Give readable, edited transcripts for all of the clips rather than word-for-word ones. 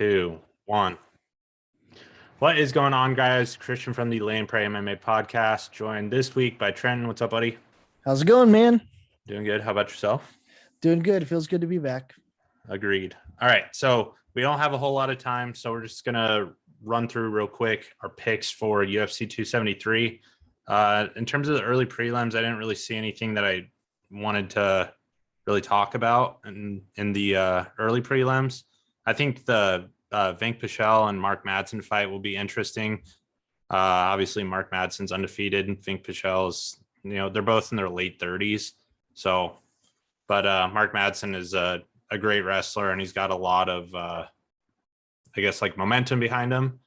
2, 1. What is going on, guys? Christian from the Lane Prey MMA podcast, joined this week by Trenton. What's up, buddy? How's it going, man? Doing good. How about yourself? Doing good. It feels good to be back. Agreed. All right. So we don't have a whole lot of time, so we're just going to run through real quick our picks for UFC 273. In terms of the early prelims, I didn't really see anything that I wanted to really talk about in the early prelims. I think the Vink Pichel and Mark Madsen fight will be interesting. Obviously, Mark Madsen's undefeated, and Vink Pichel's, they're both in their late 30s. So, but Mark Madsen is a great wrestler, and he's got a lot of, momentum behind him.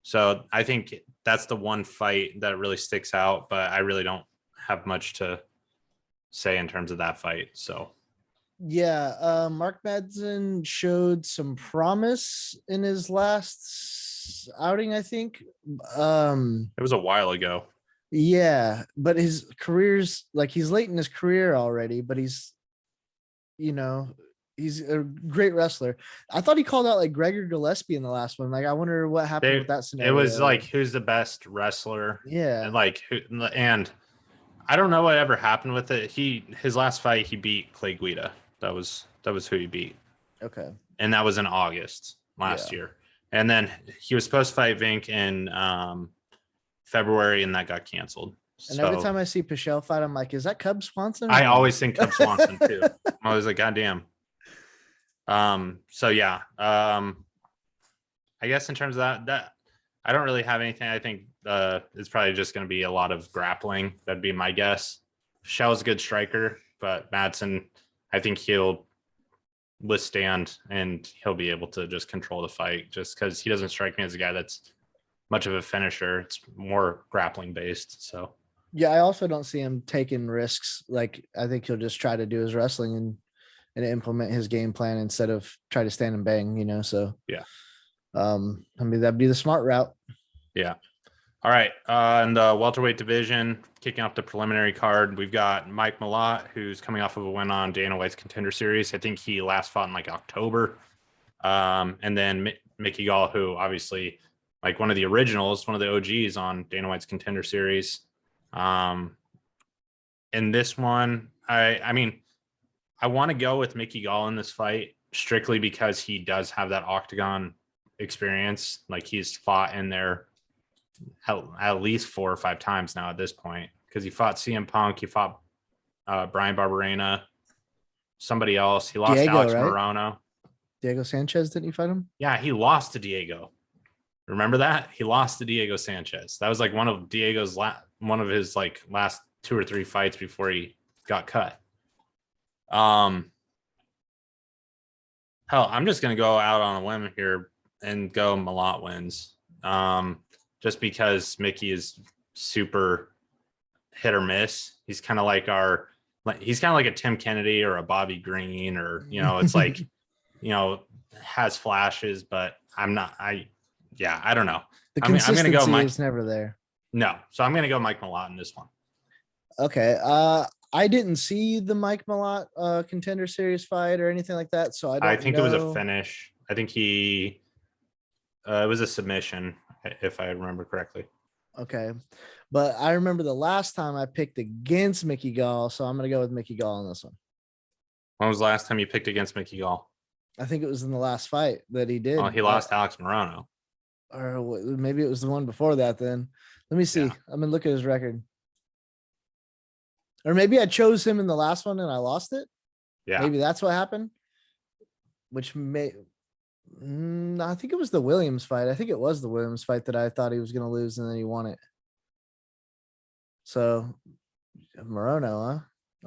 So I think that's the one fight that really sticks out, but I really don't have much to say in terms of that fight. So. Yeah, Mark Madsen showed some promise in his last outing, I think. It was a while ago. Yeah, but his career's he's late in his career already, but he's a great wrestler. I thought he called out Gregor Gillespie in the last one. I wonder what happened with that scenario. It was who's the best wrestler? Yeah. And I don't know what ever happened with it. His last fight, he beat Clay Guida. That was who he beat. Okay. And that was in August last year. And then he was supposed to fight Vink in February, and that got canceled. And every time I see Pichel fight, I'm like, is that Cub Swanson? I always think Cub Swanson too. I'm always like, God damn. So yeah. I guess in terms of that I don't really have anything. I think it's probably just going to be a lot of grappling. That'd be my guess. Pichel's a good striker, but Madsen, I think he'll withstand and he'll be able to just control the fight, just because he doesn't strike me as a guy that's much of a finisher. It's more grappling based. So yeah, I also don't see him taking risks. I think he'll just try to do his wrestling and implement his game plan instead of try to stand and bang, so yeah. That'd be the smart route. Yeah. All right. In the welterweight division, kicking off the preliminary card, we've got Mike Malott, who's coming off of a win on Dana White's Contender Series. I think he last fought in October. And then Mickey Gall, who obviously one of the originals, one of the OGs on Dana White's Contender Series. In this one, I want to go with Mickey Gall in this fight strictly because he does have that octagon experience. He's fought in there at least 4 or 5 times now at this point, because he fought CM Punk, he fought Brian Barberena, somebody else. He lost Diego, Alex right? Morono. Diego Sanchez, didn't you fight him? Yeah, he lost to Diego. Remember that? He lost to Diego Sanchez. That was one of Diego's last 2 or 3 fights before he got cut. Hell, I'm just gonna go out on a limb here and go Malott wins. Just because Mickey is super hit or miss. He's kind of like a Tim Kennedy or a Bobby Green, or it's has flashes, but I don't know. The consistency is never there. No, so I'm gonna go Mike Malott in this one. Okay. I didn't see the Mike Malott Contender Series fight or anything like that, so I think it was a finish. I think it was a submission, if I remember correctly. Okay. But I remember the last time I picked against Mickey Gall, so I'm going to go with Mickey Gall on this one. When was the last time you picked against Mickey Gall? I think it was in the last fight that he did. Oh, he lost Alex Morono. Or maybe it was the one before that then. Let me see. Yeah. I'm going to look at his record. Or maybe I chose him in the last one and I lost it. Yeah. Maybe that's what happened. Which I think it was the Williams fight. I think it was the Williams fight that I thought he was going to lose, and then he won it. So, Morono, huh?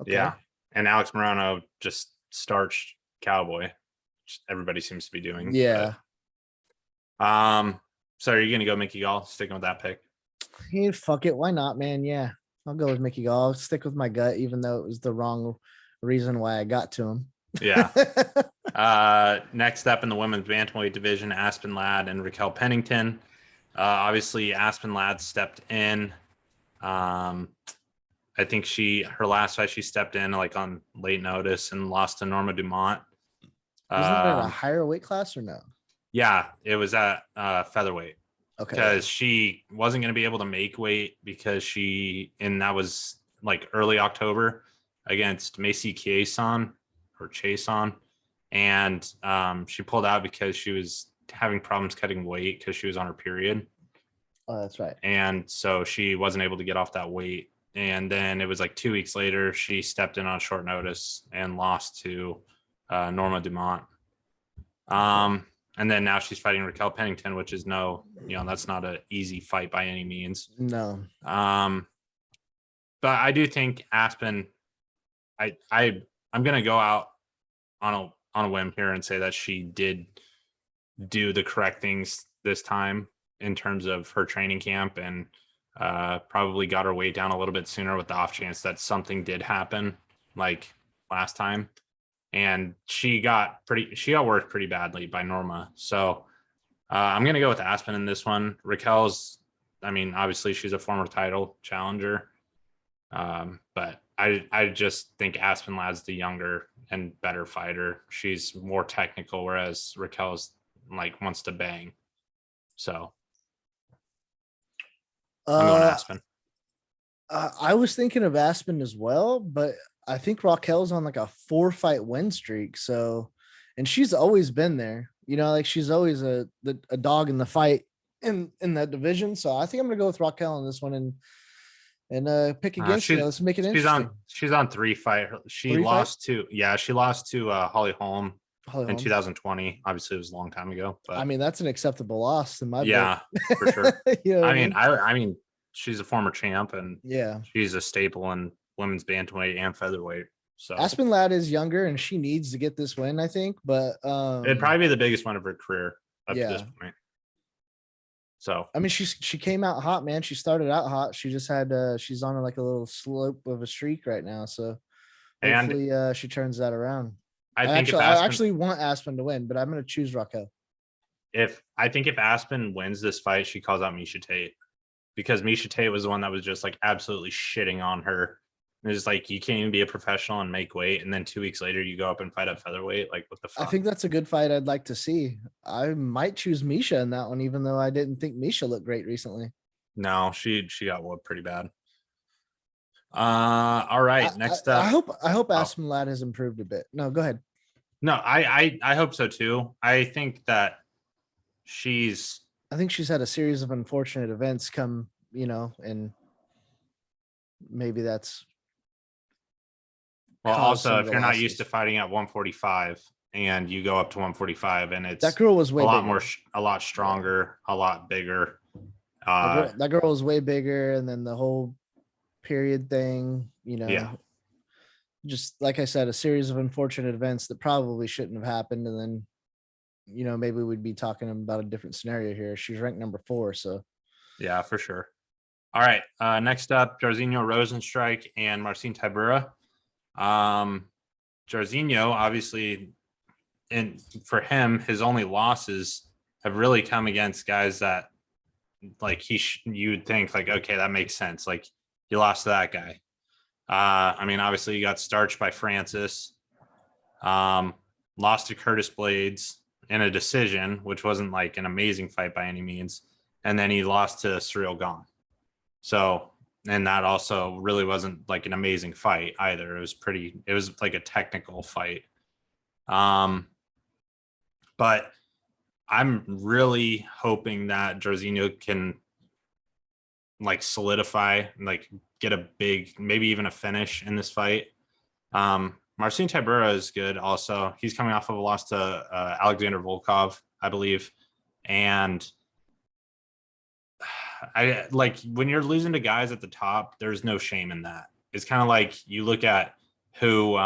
Okay. Yeah. And Alex Morono just starched Cowboy, which everybody seems to be doing. Yeah. But, so are you going to go Mickey Gall, sticking with that pick? Hey, fuck it. Why not, man? Yeah. I'll go with Mickey Gall. I'll stick with my gut, even though it was the wrong reason why I got to him. Yeah. Next up in the women's bantamweight division, Aspen Ladd and Raquel Pennington. Obviously, Aspen Ladd stepped in. I think her last fight, she stepped in on late notice and lost to Norma Dumont. Isn't that a higher weight class or no? Yeah, it was at featherweight Okay. because she wasn't going to be able to make weight and that was like early October against Macy Chiasson or Chason. And she pulled out because she was having problems cutting weight because she was on her period. Oh, that's right. And so she wasn't able to get off that weight. And then it was like 2 weeks later, she stepped in on short notice and lost to Norma Dumont. And then now she's fighting Raquel Pennington, which is that's not an easy fight by any means. No. But I do think Aspen, I'm gonna go out on a whim here and say that she did do the correct things this time in terms of her training camp and probably got her weight down a little bit sooner with the off chance that something did happen like last time. And she got worked pretty badly by Norma. So I'm going to go with Aspen in this one. Raquel's, obviously she's a former title challenger. But I just think Aspen Ladd's the younger and better fighter. She's more technical, whereas Raquel's like wants to bang. So I'm going Aspen. I was thinking of Aspen as well, but I think Raquel's on like a 4-fight win streak. So, and she's always been there, like she's always a dog in the fight in that division. So I think I'm gonna go with Raquel on this one and pick against you. Let's make it interesting. She's on 3-fight. She lost to Holly Holm in 2020. Obviously, it was a long time ago, but that's an acceptable loss in my book. For sure. I mean, she's a former champ, and she's a staple in women's bantamweight and featherweight. So Aspen Ladd is younger, and she needs to get this win, I think. But it'd probably be the biggest one of her career up to this point. So she came out hot, man. She started out hot. She just had she's on like a little slope of a streak right now. So hopefully she turns that around. I actually want Aspen to win, but I'm going to choose Raquel. If Aspen wins this fight, she calls out Miesha Tate, because Miesha Tate was the one that was just like absolutely shitting on her. And it's like, you can't even be a professional and make weight, and then 2 weeks later you go up and fight at featherweight. Like, what the fuck? I think that's a good fight I'd like to see. I might choose Miesha in that one, even though I didn't think Miesha looked great recently. No, she got whooped pretty bad. All right, next up. I hope Aspen Ladd has improved a bit. No, go ahead. No, I hope so too. I think that she's had a series of unfortunate events come, and maybe that's also, if you're not used to fighting at 145 and you go up to 145 and it's that girl was way a lot stronger, a lot bigger. That girl was way bigger, and then the whole period thing, just like I said, a series of unfortunate events that probably shouldn't have happened. And then, maybe we'd be talking about a different scenario here. She's ranked number 4. So yeah, for sure. All right. Next up, Jairzinho Rozenstruik and Marcin Tybura. Jairzinho, obviously, and for him, his only losses have really come against guys that like you'd think like, okay, that makes sense. Like, you lost to that guy. Obviously you got starched by Francis, lost to Curtis Blades in a decision, which wasn't like an amazing fight by any means. And then he lost to Cyril Gall. So, and that also really wasn't like an amazing fight either. It was like a technical fight. But I'm really hoping that Jairzinho can like solidify, like get a big, maybe even a finish in this fight. Marcin Tybura is good also. He's coming off of a loss to Alexander Volkov, I believe. And I like, when you're losing to guys at the top, there's no shame in that. It's kind of like you look at who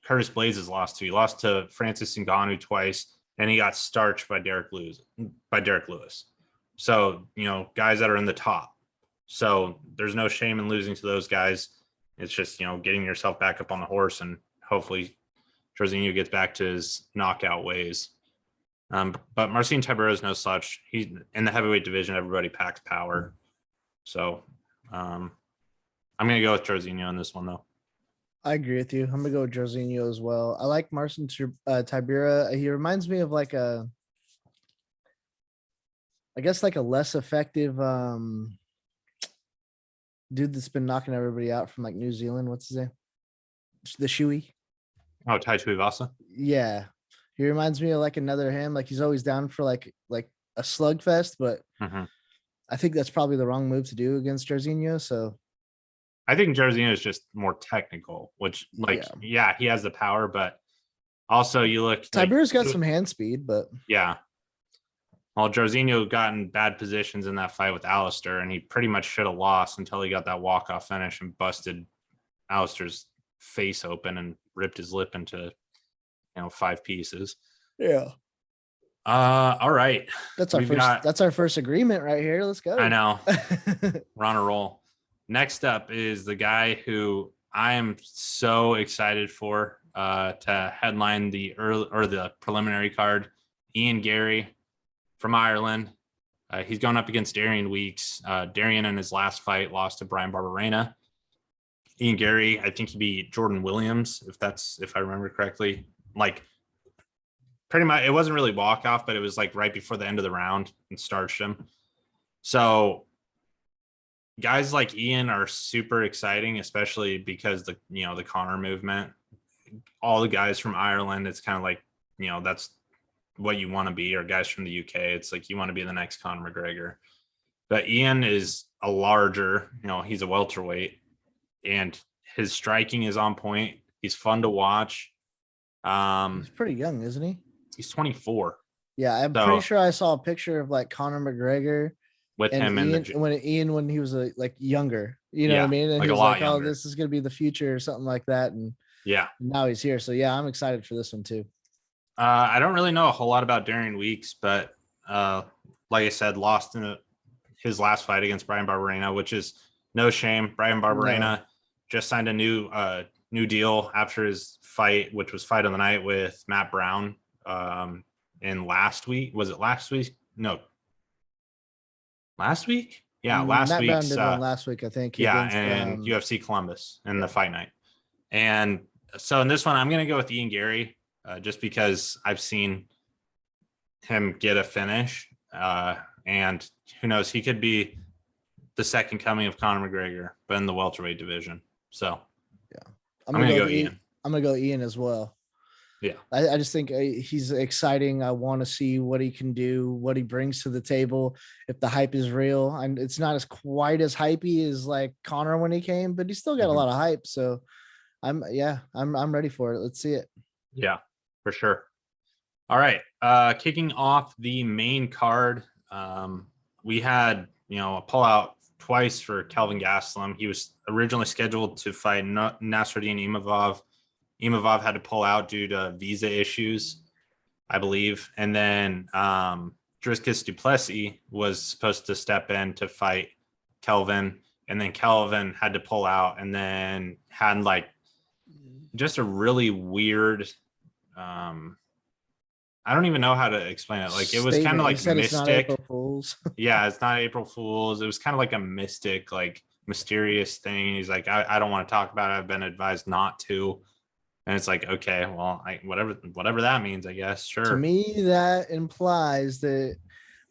Curtis Blades has lost to. He lost to Francis Ngannou twice, and he got starched by Derek Lewis. So, guys that are in the top. So there's no shame in losing to those guys. It's just, getting yourself back up on the horse, and hopefully Jairzinho gets back to his knockout ways. But Marcin Tybura is no such. He's in the heavyweight division. Everybody packs power. So I'm going to go with Jairzinho on this one, though. I agree with you. I'm going to go with Jairzinho as well. I like Marcin Tybura. He reminds me of like a I guess like a less effective dude that's been knocking everybody out from like New Zealand. What's his name? The Shui. Oh, Tai Tuivasa. Yeah. He reminds me of like another him. Like he's always down for like a slugfest, but Mhm. I think that's probably the wrong move to do against Jairzinho. So I think Jairzinho is just more technical, which yeah, he has the power, but also you look like Tybura's got some hand speed, but yeah. Well, Jairzinho got in bad positions in that fight with Alistair, and he pretty much should have lost until he got that walk-off finish and busted Alistair's face open and ripped his lip into 5 pieces. yeah. All right. That's our first agreement right here. Let's go. I know. We're on a roll. Next up is the guy who I am so excited for to headline the preliminary card, Ian Garry from Ireland. He's going up against Darian Weeks. Darian in his last fight lost to Brian Barberena. Ian Garry, I think he beat Jordan Williams, if I remember correctly. Like pretty much, it wasn't really walk off, but it was like right before the end of the round and starched him. So guys like Ian are super exciting, especially because the Connor movement. All the guys from Ireland, it's kind of like that's what you want to be, or guys from the UK, it's like you want to be the next Conor McGregor. But Ian is a larger, he's a welterweight, and his striking is on point. He's fun to watch. He's pretty young, isn't he? He's 24. Yeah, I'm pretty sure I saw a picture of like Conor McGregor with him Ian when he was like younger. You know what I mean? And like he was a lot like, younger. "Oh, this is gonna be the future" or something like that. And yeah, now he's here. So yeah, I'm excited for this one too. I don't really know a whole lot about Darian Weeks, but like I said, lost in his last fight against Brian Barberena, which is no shame. Brian Barberena just signed a new deal after his fight, which was fight of the night with Matt Brown. In last week, was it last week? No, last week. Yeah, last week. Brown did one last week, I think. Yeah, and UFC Columbus in the fight night. And so in this one, I'm going to go with Ian Garry, just because I've seen him get a finish, and who knows, he could be the second coming of Conor McGregor, but in the welterweight division. So yeah, I'm going to go Ian. I'm going to go Ian as well. Yeah, I just think he's exciting. I want to see what he can do, what he brings to the table. If the hype is real, and it's not as quite as hypey as like Conor when he came, but he's still got a lot of hype. So I'm ready for it. Let's see it. Yeah, for sure. All right. Kicking off the main card, we had a pullout twice for Kelvin Gastelum. He was originally scheduled to fight Nasruddin Imavov. Imavov had to pull out due to visa issues, I believe. And then Dricus du Plessis was supposed to step in to fight Kelvin. And then Kelvin had to pull out, and then had like just a really weird, I don't even know how to explain it. Like it was kind of like mystic. It's not April Fools. Yeah, it's not April Fools. It was kind of like a mystic, like mysterious thing. He's like, I don't want to talk about it. I've been advised not to. And it's like, okay, well, whatever that means, I guess. Sure. To me, that implies that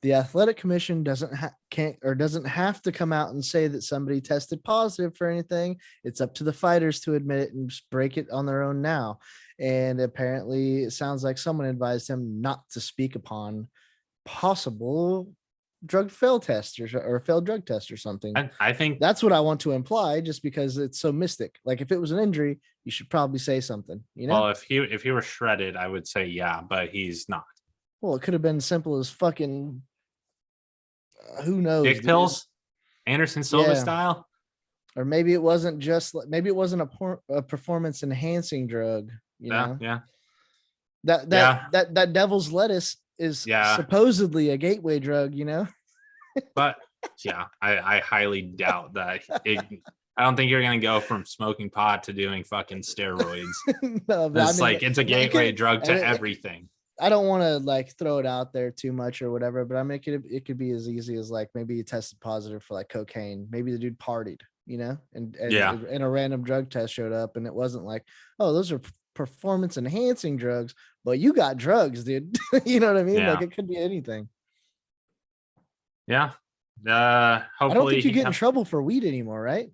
the athletic commission doesn't have to come out and say that somebody tested positive for anything. It's up to the fighters to admit it and just break it on their own now. And apparently, it sounds like someone advised him not to speak upon possible failed drug test or something. I think that's what I want to imply, just because it's so mystic. Like if it was an injury, you should probably say something, Well, if he were shredded, I would say yeah, but he's not. Well, it could have been simple as fucking who knows, dick pills, Anderson Silva style, or maybe it wasn't a performance enhancing drug. Yeah. That devil's lettuce is supposedly a gateway drug, But yeah, I highly doubt that. I don't think you're gonna go from smoking pot to doing fucking steroids. No, it's a gateway drug to everything. I don't want to like throw it out there too much or whatever, but I mean it could be as easy as like maybe he tested positive for like cocaine. Maybe the dude partied, and a random drug test showed up, and it wasn't like, oh, those are performance enhancing drugs, but you got drugs, dude. You know what I mean? Like it could be anything. Yeah. I don't Hopefully think you he get in comes. trouble for weed anymore, right?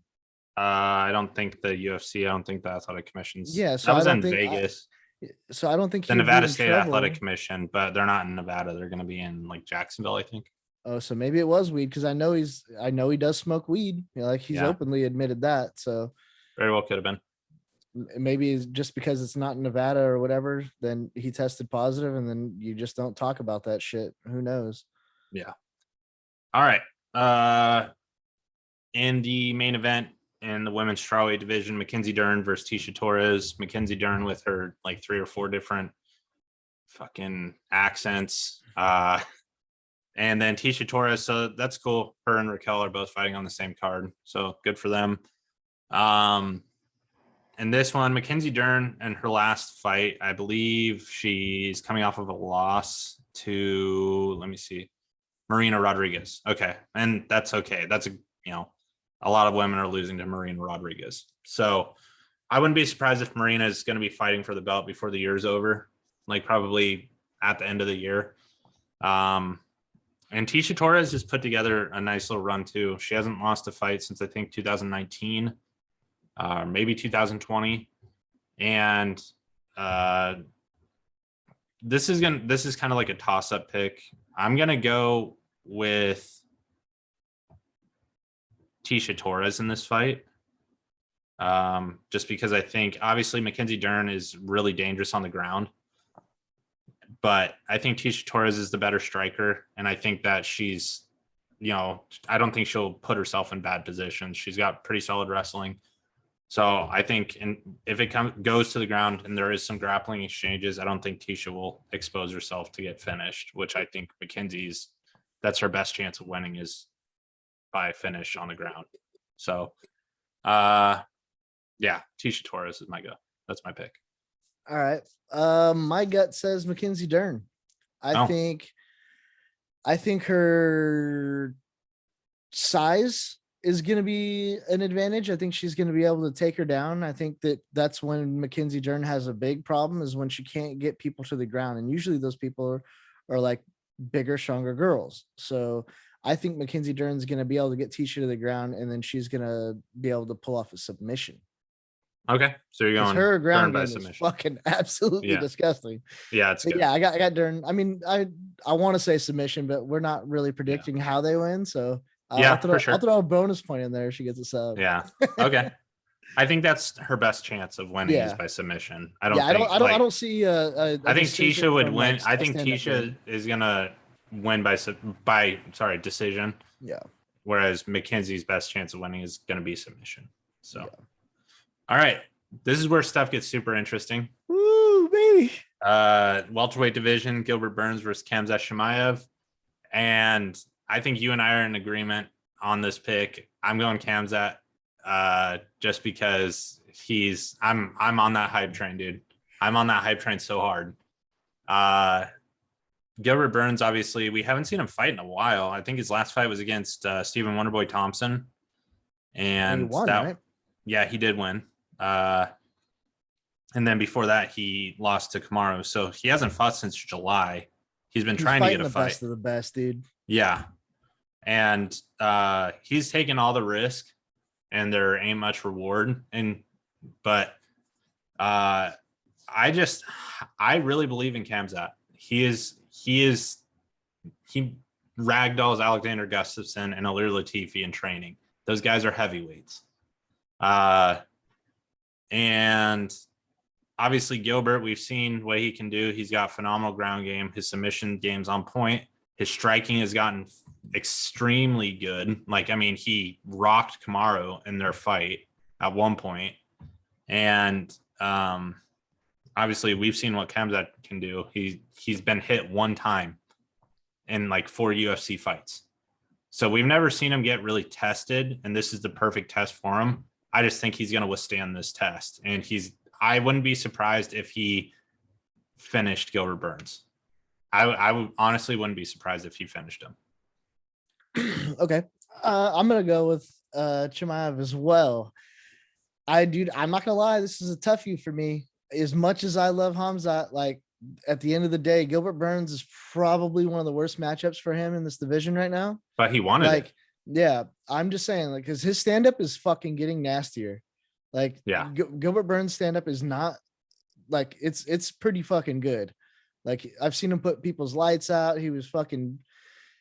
I don't think the UFC. I don't think the athletic commissions. Yeah, That so I was don't in think Vegas, so I don't think the he would get Nevada in State Athletic trouble. Commission, but they're not in Nevada. They're going to be in like Jacksonville, I think. Oh, so maybe it was weed because I know he does smoke weed. You know, like he's Yeah, openly admitted that. So very well could have been. maybe it's just because it's not in Nevada or whatever, then he tested positive, and then you just don't talk about that shit. Who knows? Yeah. All right. In the main event in the women's strawweight division, Mackenzie Dern versus Tisha Torres. Mackenzie Dern with her like 3 or 4 different fucking accents. And then Tisha Torres. So that's cool. Her and Raquel are both fighting on the same card. So good for them. And this one, Mackenzie Dern and her last fight, I believe she's coming off of a loss to, let me see, Marina Rodriguez. Okay. And that's okay. That's a lot of women are losing to Marina Rodriguez. So I wouldn't be surprised if Marina is going to be fighting for the belt before the year's over, like probably at the end of the year. And Tisha Torres just put together a nice little run too. She hasn't lost a fight since I think 2019, maybe 2020. And this is kind of like a toss-up pick. I'm gonna go with Tisha Torres in this fight. Just because I think obviously Mackenzie Dern is really dangerous on the ground. But I think Tisha Torres is the better striker. And I think that she's, I don't think she'll put herself in bad positions. She's got pretty solid wrestling. So I think if it goes to the ground and there is some grappling exchanges, I don't think Tisha will expose herself to get finished, which I think that's her best chance of winning is by finish on the ground. So, yeah, Tisha Torres is my go. That's my pick. All right. My gut says Mackenzie Dern. I Oh, think her size is going to be an advantage. I think she's going to be able to take her down. I think that's when Mackenzie Dern has a big problem, is when she can't get people to the ground. And usually those people are like bigger, stronger girls. So I think Mackenzie Dern's going to be able to get Tisha to the ground, and then she's going to be able to pull off a submission. okay. So you're going her ground Dern by game is submission. fucking absolutely disgusting. Yeah, it's good. Yeah, I got Dern. I mean, I want to say submission, but we're not really predicting how they win. So for sure. I'll throw a bonus point in there if she gets a sub. Yeah. Okay. I think that's her best chance of winning is by submission. I don't see. I think Tisha would win. Like, I think Tisha is gonna win by decision. Yeah. Whereas Mackenzie's best chance of winning is gonna be submission. So, all right, this is where stuff gets super interesting. Woo, baby. Welterweight division: Gilbert Burns versus Khamzat Chimaev, and I think you and I are in agreement on this pick. I'm going Khamzat. Just because I'm on that hype train, dude. I'm on that hype train so hard. Gilbert Burns, obviously, we haven't seen him fight in a while. I think his last fight was against Stephen Wonderboy Thompson, and he won, right? Yeah, he did win. And then before that, he lost to Kamaru, so he hasn't fought since July. He's been trying to get a fight. Best of the best, dude. Yeah, and he's taken all the risk. And there ain't much reward. But I really believe in Khamzat. He ragdolls Alexander Gustafsson and Alir Latifi in training. Those guys are heavyweights. And obviously Gilbert, we've seen what he can do. He's got phenomenal ground game. His submission game's on point. His striking has gotten extremely good. Like, I mean, he rocked Kamaru in their fight at one point. And obviously we've seen what Khamzat can do. He's been hit one time in like 4 UFC fights. So we've never seen him get really tested, and this is the perfect test for him. I just think he's going to withstand this test. And I wouldn't be surprised if he finished Gilbert Burns. I would honestly wouldn't be surprised if he finished him. Okay. I'm going to go with Chimaev as well. I'm not going to lie. This is a toughie for me. As much as I love Khamzat, like at the end of the day, Gilbert Burns is probably one of the worst matchups for him in this division right now. But he wanted Like, it. yeah, I'm just saying, like, because his stand up is fucking getting nastier. Like, Yeah. Gilbert Burns stand up is not like it's pretty fucking good. Like, I've seen him put people's lights out. He was fucking.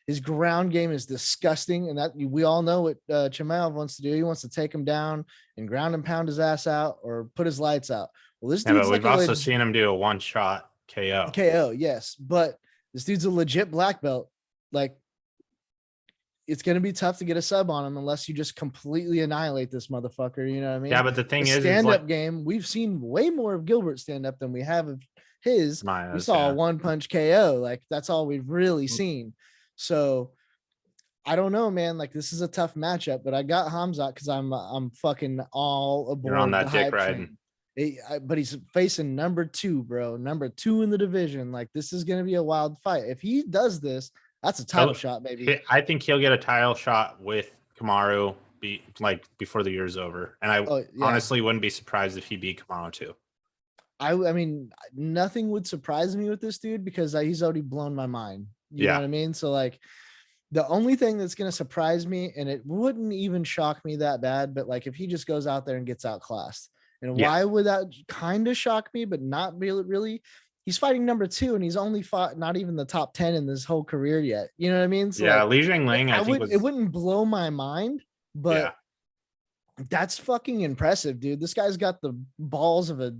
His ground game is disgusting, and that we all know what Chimaev wants to do. He wants to take him down and ground and pound his ass out or put his lights out. Well, this Yeah, dude's but like we've also seen him do a one-shot KO. KO, yes, but this dude's a legit black belt. Like, it's going to be tough to get a sub on him unless you just completely annihilate this motherfucker. You know what I mean? Yeah, but the thing is stand-up like, game, we've seen way more of Gilbert stand-up than we have of his. We saw a one-punch KO. Like, that's all we've really seen. So I don't know, man. Like, this is a tough matchup, but I got Khamzat because I'm fucking all aboard. You're on that the dick hype riding. train. But he's facing number 2, bro. Number 2 in the division. Like, this is gonna be a wild fight. If he does this, that's a title shot, baby. I think he'll get a title shot with Kamaru before the year's over. And I honestly wouldn't be surprised if he beat Kamaru too. I mean, nothing would surprise me with this dude because he's already blown my mind. You know what I mean? So, like, the only thing that's going to surprise me, and it wouldn't even shock me that bad, but like if he just goes out there and gets outclassed. And why would that kind of shock me, but not really? He's fighting number 2, and he's only fought not even the top 10 in this whole career yet. You know what I mean? So yeah, like, Li Jingliang, it wouldn't blow my mind, but that's fucking impressive, dude. This guy's got the balls of a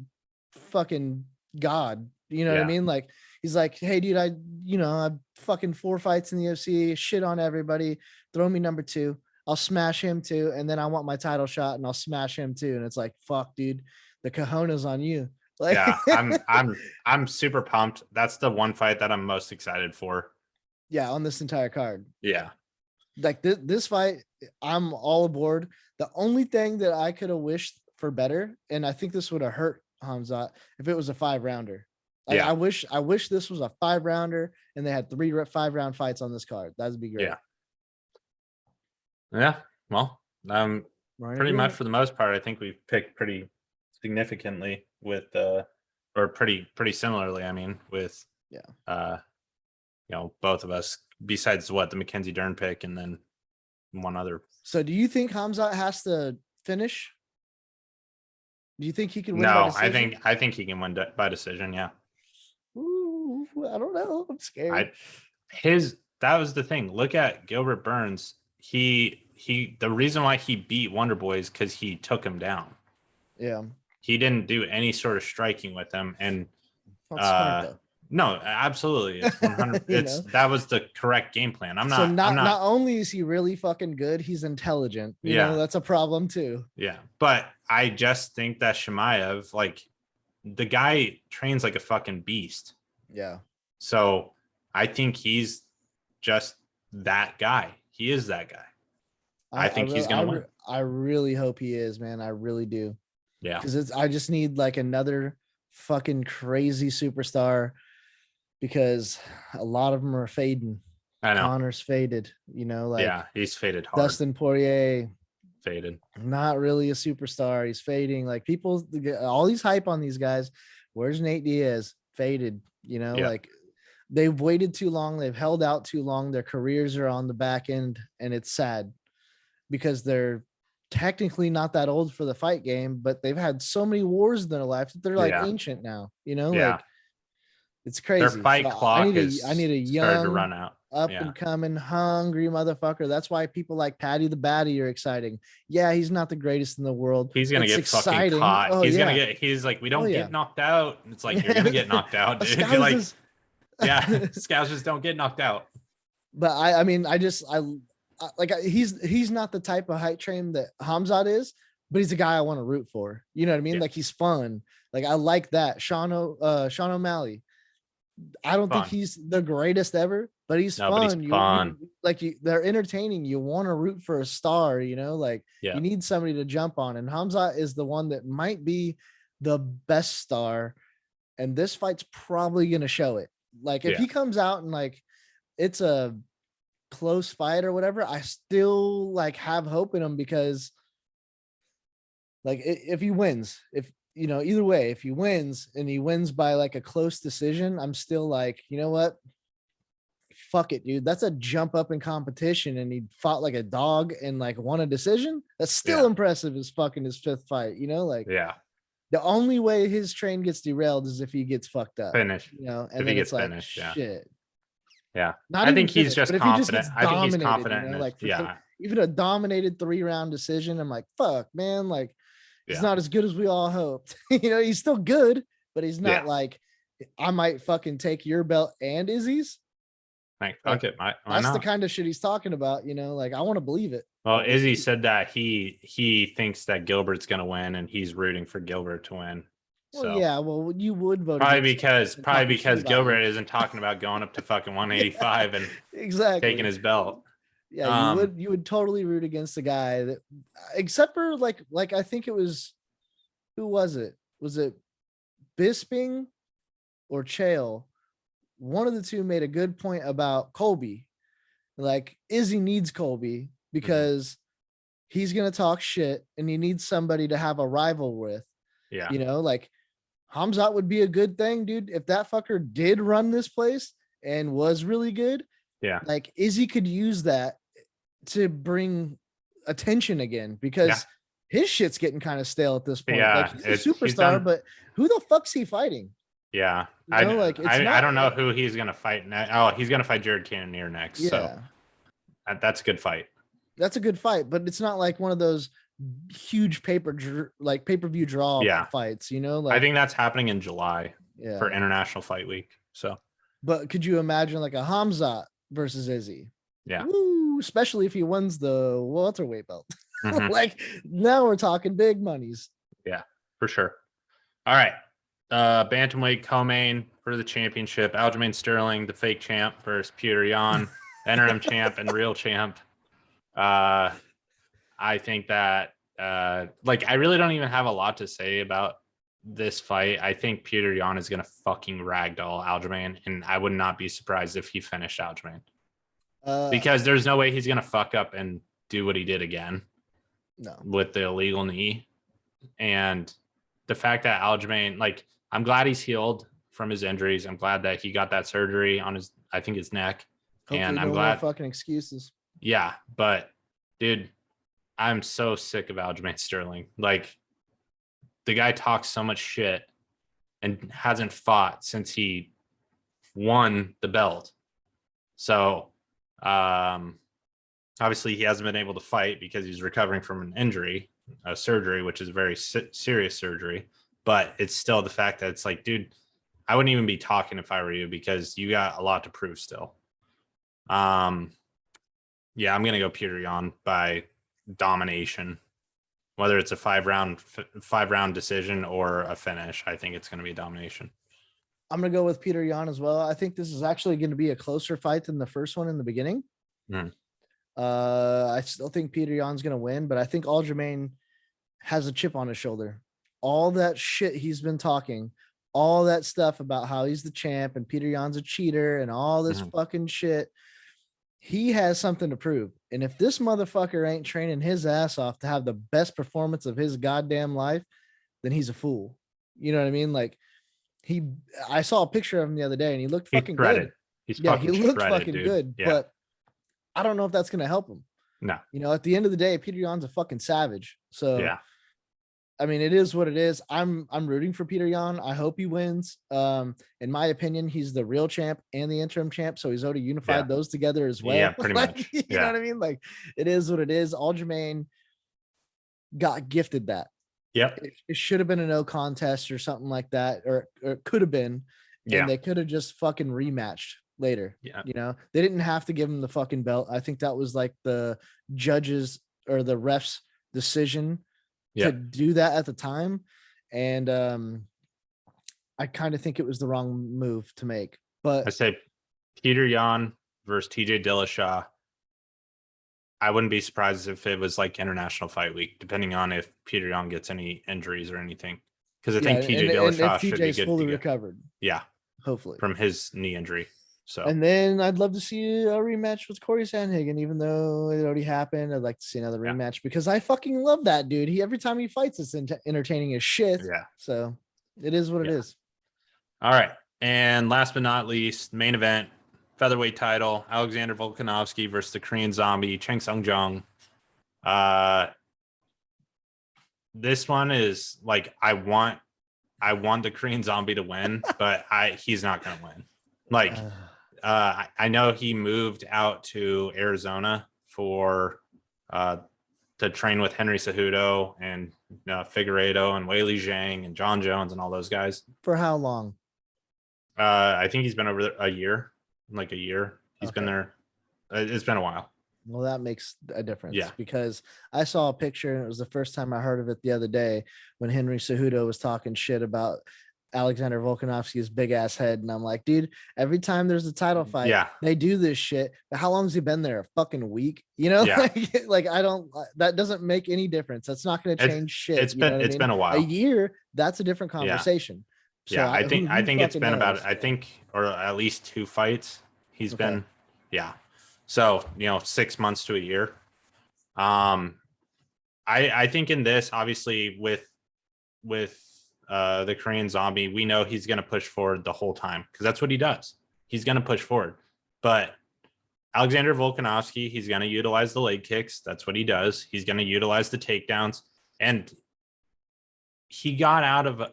fucking god. You know what I mean? Like, he's like, hey, dude, I fucking 4 fights in the UFC, shit on everybody, throw me number 2. I'll smash him too. And then I want my title shot and I'll smash him too. And it's like, fuck, dude, the cojones on you. Like, yeah, I'm super pumped. That's the one fight that I'm most excited for. Yeah, on this entire card. Yeah. Like this fight, I'm all aboard. The only thing that I could have wished for better, and I think this would have hurt Khamzat, if it was a 5-rounder. Like, I wish this was a 5-rounder and they had 3 5-round fights on this card. That'd be great. Yeah. Well, pretty much for the most part, I think we've picked pretty significantly with or pretty similarly, I mean, with both of us, besides the Mackenzie Dern pick and then one other. So do you think Khamzat has to finish? Do you think he can win? No, I think he can win by decision. Yeah. Ooh, I don't know. I'm scared. That was the thing. Look at Gilbert Burns. The reason why he beat Wonderboy is because he took him down. Yeah. He didn't do any sort of striking with him. And smart, though. No, absolutely. It's 100. That was the correct game plan. Not only is he really fucking good, he's intelligent. You know, that's a problem too. Yeah. But I just think that Chimaev, like, the guy trains like a fucking beast. Yeah. So I think he's just that guy. He is that guy. I think he's gonna win. I really hope he is, man. I really do. Yeah. Because I just need like another fucking crazy superstar, because a lot of them are fading. I know. Connor's faded, like he's faded hard. Dustin Poirier faded. Not really a superstar. He's fading. Like, people, all these hype on these guys. Where's Nate Diaz? Faded. Like, they've waited too long. They've held out too long. Their careers are on the back end, and it's sad because they're technically not that old for the fight game, but they've had so many wars in their life that they're like ancient now. Like, it's crazy. Their fight clock I need a young to run out. Up and coming, hungry motherfucker. That's why people like Patty the Batty are exciting. Yeah, he's not the greatest in the world. He's gonna get fucking caught. He's like, we don't get knocked out. It's like, you're gonna get knocked out, dude. Like, scouts just don't get knocked out. But I mean, he's not the type of hype train that Khamzat is, but he's a guy I want to root for. You know what I mean? Like, he's fun. Like, I like that. Sean O'Malley. I don't think he's the greatest ever, but he's fun. But he's fun. They're entertaining. You want to root for a star, you need somebody to jump on. And Khamzat is the one that might be the best star. And this fight's probably going to show it. Like, if he comes out and like, it's a close fight or whatever, I still like have hope in him, because like, if he wins, if you know, either way, if he wins and he wins by like a close decision, I'm still like, you know what? Fuck it, dude. That's a jump up in competition, and he fought like a dog and like won a decision. That's still impressive as fucking his 5th fight, you know, like the only way his train gets derailed is if he gets fucked up. Finish. You know, and If then he it's gets like finished, shit. Yeah. Not I even think he's finished, just but if he just confident. gets I think he's dominated, confident you know, in his, like even a dominated 3-round decision, I'm like, fuck, man, like he's not as good as we all hoped. You know, he's still good, but he's not like, I might fucking take your belt and Izzy's. Like, fuck it. Why That's not? the kind of shit he's talking about, you know, like I want to believe it. Well, Izzy said that he thinks that Gilbert's gonna win, and he's rooting for Gilbert to win. Well, So yeah, well, you would vote probably against him and because talk shit about Gilbert you. isn't talking about going up to fucking 185 and Exactly taking his belt. Yeah, you would totally root against the guy that, except for like I think it was, who was it? Was it Bisping or Chael? One of the two made a good point about Colby. Like Izzy needs Colby because he's gonna talk shit, and he needs somebody to have a rival with. Yeah, you know, like Khamzat would be a good thing, dude. If that fucker did run this place and was really good, like Izzy could use that to bring attention again, because his shit's getting kind of stale at this point. Like he's a superstar, but who the fuck's he fighting? Yeah, you know, like it's I don't know who he's gonna fight next. Oh, he's gonna fight Jared Cannonier next. Yeah, so that's a good fight. That's a good fight, but it's not like one of those huge pay-per-view draw fights, you know. Like I think that's happening in July for International Fight Week. So, but could you imagine like a Khamzat versus Izzy? Yeah. Woo, especially if he wins the welterweight belt. Like now we're talking big monies. Yeah, for sure. All right. Bantamweight co-main for the championship. Aljamain Sterling, the fake champ, versus Peter Yan, interim champ and real champ. I think that like I really don't even have a lot to say about this fight. I think Peter Yan is gonna fucking ragdoll Aljamain, and I would not be surprised if he finished Aljamain. Because there's no way he's gonna fuck up and do what he did again. No. With the illegal knee. And the fact that Aljamain, like, I'm glad he's healed from his injuries. I'm glad that he got that surgery on his, I think, his neck. Hopefully and I'm no glad. More fucking excuses. Yeah, but dude, I'm so sick of Aljamain Sterling. Like, the guy talks so much shit and hasn't fought since he won the belt. So, obviously he hasn't been able to fight because he's recovering from an injury, a surgery, which is a very serious surgery. But it's still the fact that it's like, dude, I wouldn't even be talking if I were you, because you got a lot to prove still. Yeah, I'm gonna go Peter Yan by domination, whether it's a five round decision or a finish. I think it's gonna be domination. I'm gonna go with Peter Yan as well. I think this is actually going to be a closer fight than the first one in the beginning. I still think Peter Yan's gonna win, but I think Aljamain has a chip on his shoulder. All that shit he's been talking, all that stuff about how he's the champ and Peter Yan's a cheater and all this fucking shit. He has something to prove. And if this motherfucker ain't training his ass off to have the best performance of his goddamn life, then he's a fool. You know what I mean? Like I saw a picture of him the other day and he looked fucking good. He looked fucking dude. good, but I don't know if that's going to help him. No. You know, at the end of the day, Peter Yan's a fucking savage. So, I mean, it is what it is. I'm rooting for Peter Yan. I hope he wins. In my opinion, he's the real champ and the interim champ. So he's already unified those together as well. Yeah, pretty much. You know what I mean? Like, it is what it is. Aljamain got gifted that. Yep. It should have been a no contest or something like that, or it could have been. And they could have just fucking rematched later. Yeah. You know, they didn't have to give him the fucking belt. I think that was like the judges or the refs' decision to do that at the time. And I kind of think it was the wrong move to make. But I say Peter Yan versus TJ Dillashaw. I wouldn't be surprised if it was like International Fight Week, depending on if Peter Yan gets any injuries or anything. Because I think TJ Dillashaw should be good fully recovered. Yeah. Hopefully. From his knee injury. So And then I'd love to see a rematch with Corey Sandhagen, even though it already happened. I'd like to see another rematch because I fucking love that dude. Every time he fights, it's entertaining as shit. yeah. So it is what it is. All right. And last but not least, main event, featherweight title, Alexander Volkanovski versus the Korean Zombie, Chang Sung-jung. This one is like I want the Korean Zombie to win, but he's not going to win. Like I know he moved out to Arizona for to train with Henry Cejudo and Figueiredo and Weili Zhang and John Jones and all those guys. For how long? I think he's been over there a year, like a year. He's been there. It's been a while. Well, that makes a difference. Yeah. Because I saw a picture and it was the first time I heard of it the other day when Henry Cejudo was talking shit about Alexander Volkanovski's big ass head. And I'm like, dude, every time there's a title fight, they do this shit. But how long has he been there? A fucking week? You know, like I don't, that doesn't make any difference. That's not going to change shit. It's been a while. A year. That's a different conversation. So yeah, I think it's been about, I think, or at least 2 fights. He's been, So, 6 months to a year. I think in this, obviously with the Korean Zombie, we know he's going to push forward the whole time because that's what he does. He's going to push forward. But Alexander Volkanovski, he's going to utilize the leg kicks. That's what he does. He's going to utilize the takedowns. And he got out of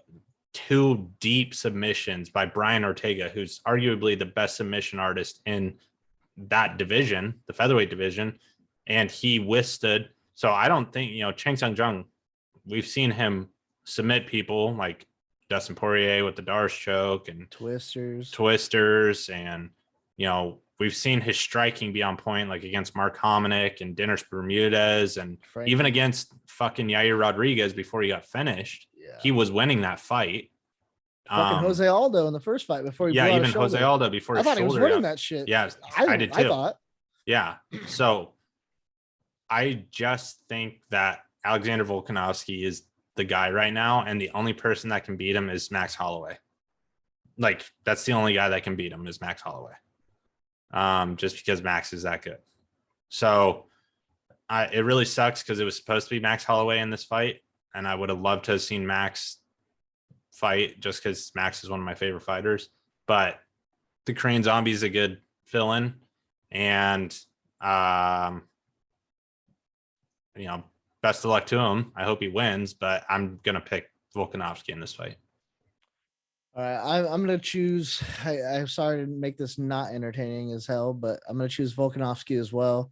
2 deep submissions by Brian Ortega, who's arguably the best submission artist in that division, the featherweight division, and he withstood. So I don't think, Chang Sung-jung, we've seen him submit people like Dustin Poirier with the Darce choke and twisters. And, we've seen his striking be on point, like against Mark Hominick and Dennis Bermudez and even against fucking Yair Rodriguez before he got finished. He was winning that fight. Fucking Jose Aldo in the first fight before he even Jose Aldo before I thought he was winning that shit. Yeah, I did too. I thought. Yeah. So I just think that Alexander Volkanovski is the guy right now, and the only person that can beat him is Max Holloway. Like, that's the only guy that can beat him is Max Holloway. Just because Max is that good. So it really sucks because it was supposed to be Max Holloway in this fight, and I would have loved to have seen Max fight just because Max is one of my favorite fighters. But the Korean Zombie is a good fill-in, and best of luck to him. I hope he wins, but I'm gonna pick Volkanovski in this fight. All right, I'm gonna choose. I'm sorry to make this not entertaining as hell, but I'm gonna choose Volkanovski as well.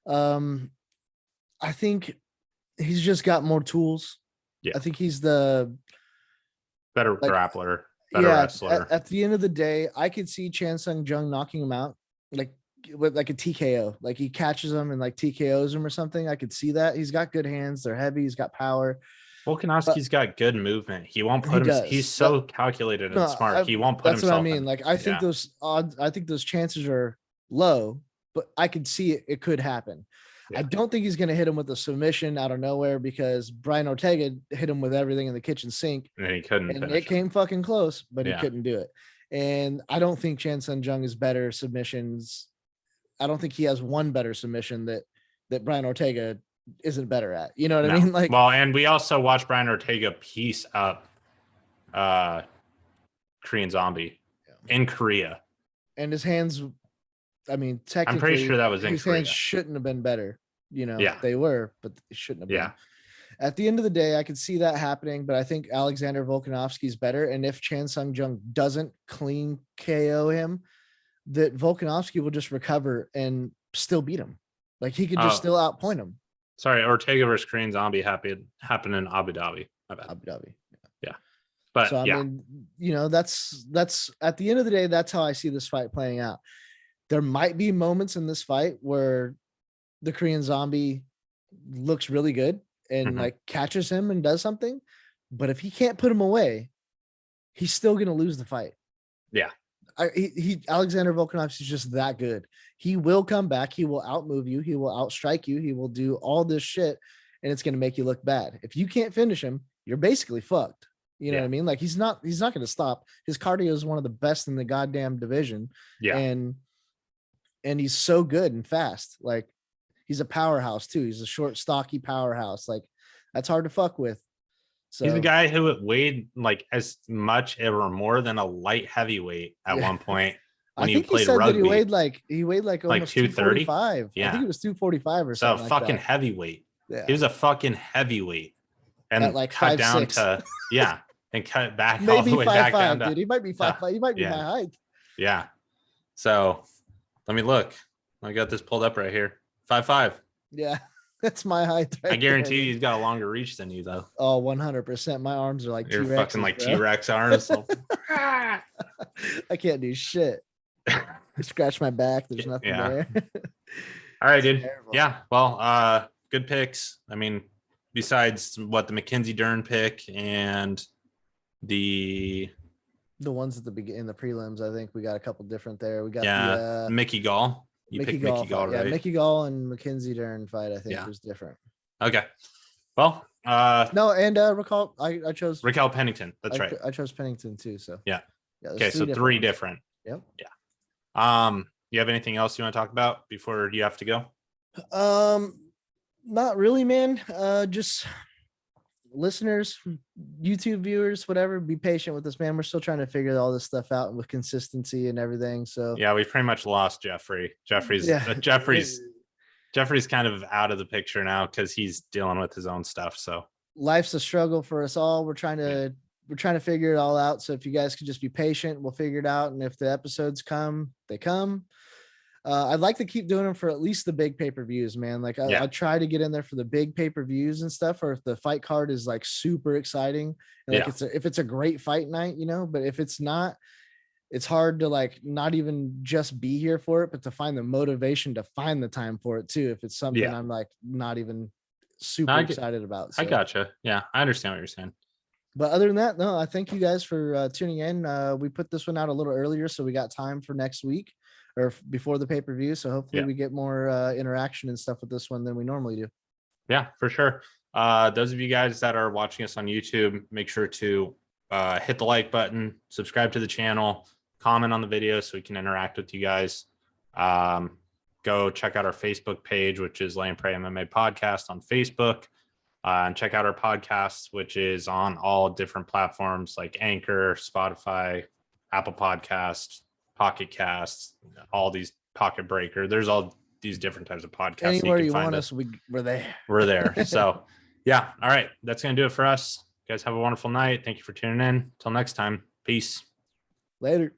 I think he's just got more tools. Yeah, I think he's the better grappler, better wrestler. At the end of the day, I could see Chan Sung-jung knocking him out, like with like a TKO, like he catches him and like TKOs him or something. I could see that. He's got good hands. They're heavy. He's got power. Volkanovski's got good movement. He won't put him. He's so calculated and smart. He won't put himself. That's what I mean. Like I think those odds. I think those chances are low, but I could see it. It could happen. Yeah. I don't think he's going to hit him with a submission out of nowhere because Brian Ortega hit him with everything in the kitchen sink, and he couldn't. And it came fucking close, but he couldn't do it. And I don't think Chan Sung-jung is better submissions. I don't think he has one better submission that Brian Ortega isn't better at. You know what I mean? Like, well, and we also watched Brian Ortega piece up Korean Zombie in Korea. And his hands, I mean, technically, I'm pretty sure that was in his Korea. Hands shouldn't have been better. They were, but it shouldn't have been. Yeah. At the end of the day, I could see that happening, but I think Alexander Volkanovski is better. And if Chan Sung-jung doesn't clean KO him, that Volkanovski will just recover and still beat him. Like he could just still outpoint him. Sorry, Ortega versus Korean Zombie happened in Abu Dhabi. Abu Dhabi. Yeah. But so, I mean, that's at the end of the day, that's how I see this fight playing out. There might be moments in this fight where the Korean Zombie looks really good and like catches him and does something. But if he can't put him away, he's still going to lose the fight. Yeah. Alexander Volkanovski is just that good. He will come back. He will outmove you. He will outstrike you. He will do all this shit, and it's going to make you look bad. If you can't finish him, you're basically fucked. You know what I mean? Like he's not going to stop. His cardio is one of the best in the goddamn division. Yeah. And he's so good and fast. Like he's a powerhouse too. He's a short, stocky powerhouse. Like that's hard to fuck with. So he's a guy who weighed like as much or more than a light heavyweight at one point. I think he said rugby. that he weighed like almost 245. Yeah. I think it was 245 or something. So fucking heavyweight. Yeah. He was a fucking heavyweight. And at like cut 5'6". down to and cut back maybe all the way 5'5", back down to, dude. He might be 5'5". He might be my height. Yeah. So let me look. I got this pulled up right here. 5'5". Yeah. That's my height. I guarantee he's got a longer reach than you though. Oh, 100%. My arms are like You're T-Rexes, fucking like bro. T-Rex arms. I can't do shit. I scratch my back. There's nothing there. All right, dude. Terrible. Yeah. Well, good picks. I mean, besides what the McKenzie Dern pick and the ones at the beginning, the prelims, I think we got a couple different there. We got the Mickey Gall. You picked Mickey Gall, right? Yeah, Mickey Gall and McKenzie Dern fight, I think was different. Okay. Well, no, and Raquel, I chose Raquel Pennington. That's right. I chose Pennington too. So yeah. Okay, so three different. Yep. Yeah. You have anything else you want to talk about before you have to go? Not really, man. Just listeners, YouTube viewers, whatever, be patient with us, man. We're still trying to figure all this stuff out with consistency and everything. So yeah, we've pretty much lost Jeffrey. Jeffrey's kind of out of the picture now because he's dealing with his own stuff. So life's a struggle for us all. We're trying to figure it all out. So if you guys could just be patient, we'll figure it out. And if the episodes come, they come. I'd like to keep doing them for at least the big pay-per-views, man. Like I try to get in there for the big pay-per-views and stuff, or if the fight card is like super exciting, and like if it's a great fight night, you know, but if it's not, it's hard to like not even just be here for it, but to find the motivation to find the time for it too. If it's something I'm like not even super excited about. So. I gotcha. Yeah, I understand what you're saying. But other than that, no, I thank you guys for tuning in. We put this one out a little earlier, so we got time for next week or before the pay-per-view. So hopefully we get more interaction and stuff with this one than we normally do. Yeah, for sure. Those of you guys that are watching us on YouTube, make sure to hit the like button, subscribe to the channel, comment on the video so we can interact with you guys. Go check out our Facebook page, which is Lay and Pray MMA Podcast on Facebook. And check out our podcasts, which is on all different platforms like Anchor, Spotify, Apple Podcasts, Pocket Casts, all these Pocket Breaker. There's all these different types of podcasts. Anywhere you want us, we're there. We're there. So, yeah. All right. That's going to do it for us. You guys have a wonderful night. Thank you for tuning in. Till next time. Peace. Later.